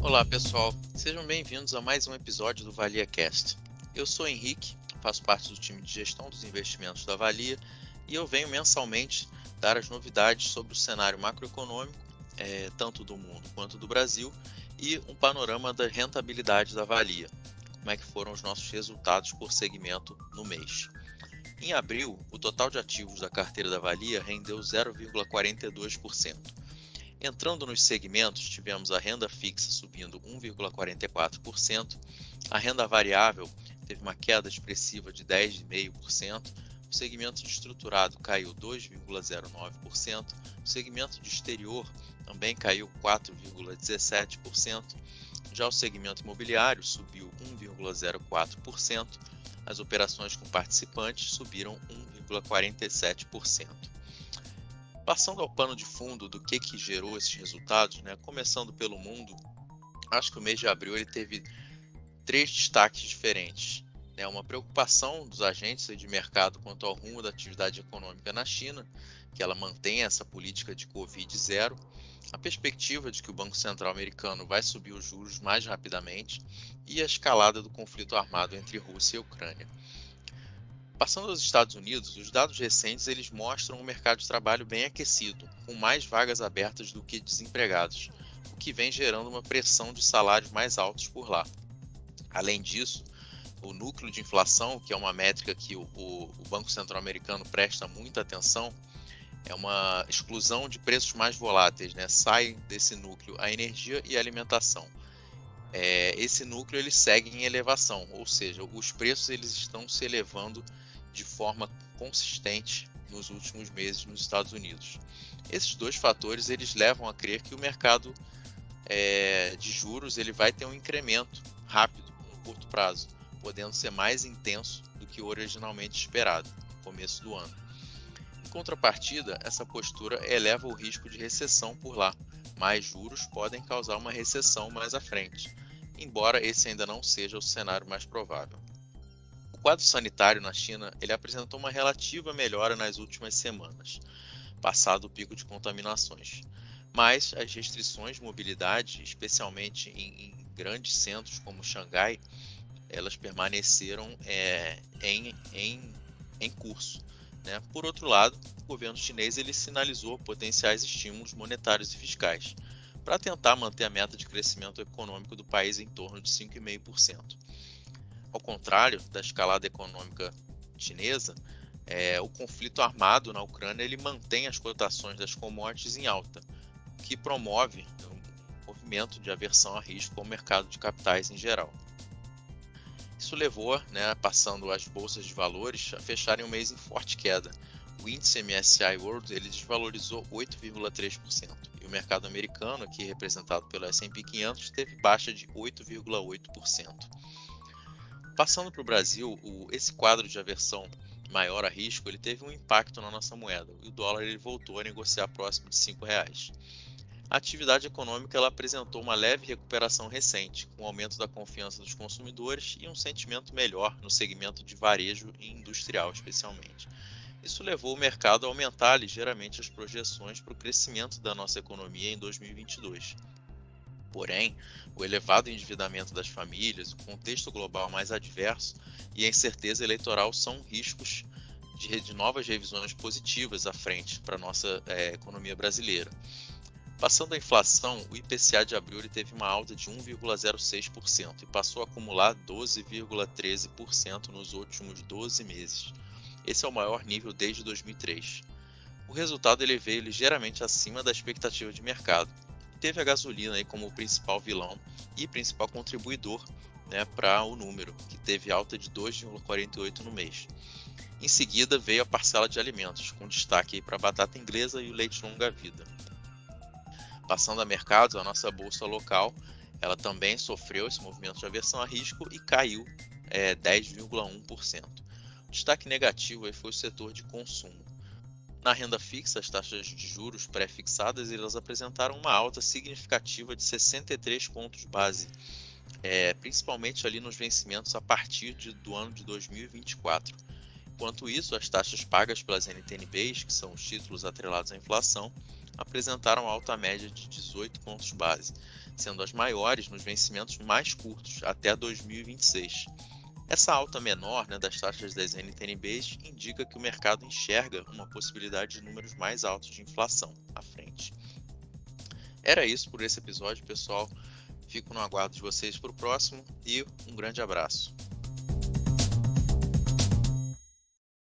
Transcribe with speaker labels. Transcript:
Speaker 1: Olá pessoal, sejam bem-vindos a mais um episódio do Valia Cast. Eu sou Henrique, faço parte do time de gestão dos investimentos da Valia e eu venho mensalmente dar as novidades sobre o cenário macroeconômico, tanto do mundo quanto do Brasil, e um panorama da rentabilidade da Valia, como é que foram os nossos resultados por segmento no mês. Em abril, o total de ativos da carteira da Valia rendeu 0,42%. Entrando nos segmentos, tivemos a renda fixa subindo 1,44%, a renda variável teve uma queda expressiva de 10,5%, o segmento de estruturado caiu 2,09%, o segmento de exterior também caiu 4,17%, já o segmento imobiliário subiu 1,04%, as operações com participantes subiram 1,47%. Passando ao pano de fundo do que gerou esses resultados, começando pelo mundo, acho que o mês de abril ele teve três destaques diferentes. Uma preocupação dos agentes de mercado quanto ao rumo da atividade econômica na China, que ela mantém essa política de Covid zero, a perspectiva de que o Banco Central americano vai subir os juros mais rapidamente e a escalada do conflito armado entre Rússia e Ucrânia. Passando aos Estados Unidos, os dados recentes eles mostram um mercado de trabalho bem aquecido, com mais vagas abertas do que desempregados, o que vem gerando uma pressão de salários mais altos por lá. Além disso, o núcleo de inflação, que é uma métrica que o Banco Central americano presta muita atenção, é uma exclusão de preços mais voláteis, sai desse núcleo a energia e a alimentação. Esse núcleo ele segue em elevação, ou seja, os preços eles estão se elevando de forma consistente nos últimos meses nos Estados Unidos. Esses dois fatores eles levam a crer que o mercado de juros ele vai ter um incremento rápido no curto prazo, podendo ser mais intenso do que originalmente esperado no começo do ano. Em contrapartida, essa postura eleva o risco de recessão por lá. Mais juros podem causar uma recessão mais à frente, embora esse ainda não seja o cenário mais provável. O quadro sanitário na China ele apresentou uma relativa melhora nas últimas semanas, passado o pico de contaminações, mas as restrições de mobilidade, especialmente em grandes centros como Xangai, elas permaneceram em curso. Por outro lado, o governo chinês ele sinalizou potenciais estímulos monetários e fiscais para tentar manter a meta de crescimento econômico do país em torno de 5,5%. Ao contrário da escalada econômica chinesa, o conflito armado na Ucrânia ele mantém as cotações das commodities em alta, o que promove um movimento de aversão a risco ao mercado de capitais em geral. Isso levou, passando as bolsas de valores, a fecharem o mês em forte queda. O índice MSCI World ele desvalorizou 8,3% e o mercado americano, aqui representado pelo S&P 500, teve baixa de 8,8%. Passando para o Brasil, esse quadro de aversão maior a risco ele teve um impacto na nossa moeda e o dólar ele voltou a negociar próximo de R$ 5,00. A atividade econômica ela apresentou uma leve recuperação recente, com o aumento da confiança dos consumidores e um sentimento melhor no segmento de varejo e industrial, especialmente. Isso levou o mercado a aumentar ligeiramente as projeções para o crescimento da nossa economia em 2022. Porém, o elevado endividamento das famílias, o contexto global mais adverso e a incerteza eleitoral são riscos de novas revisões positivas à frente para a nossa economia brasileira. Passando a inflação, o IPCA de abril ele teve uma alta de 1,06% e passou a acumular 12,13% nos últimos 12 meses. Esse é o maior nível desde 2003. O resultado ele veio ligeiramente acima da expectativa de mercado. Teve a gasolina aí como o principal vilão e principal contribuidor para o número, que teve alta de 2,48% no mês. Em seguida veio a parcela de alimentos, com destaque para a batata inglesa e o leite longa-vida. Passando a mercados, a nossa bolsa local ela também sofreu esse movimento de aversão a risco e caiu 10,1%. O destaque negativo aí foi o setor de consumo. Na renda fixa, as taxas de juros pré-fixadas elas apresentaram uma alta significativa de 63 pontos base, principalmente ali nos vencimentos a partir do ano de 2024. Enquanto isso, as taxas pagas pelas NTN-Bs, que são os títulos atrelados à inflação, apresentaram alta média de 18 pontos base, sendo as maiores nos vencimentos mais curtos, até 2026. Essa alta menor, das taxas das NTNBs indica que o mercado enxerga uma possibilidade de números mais altos de inflação à frente. Era isso por esse episódio, pessoal. Fico no aguardo de vocês para o próximo e um grande abraço.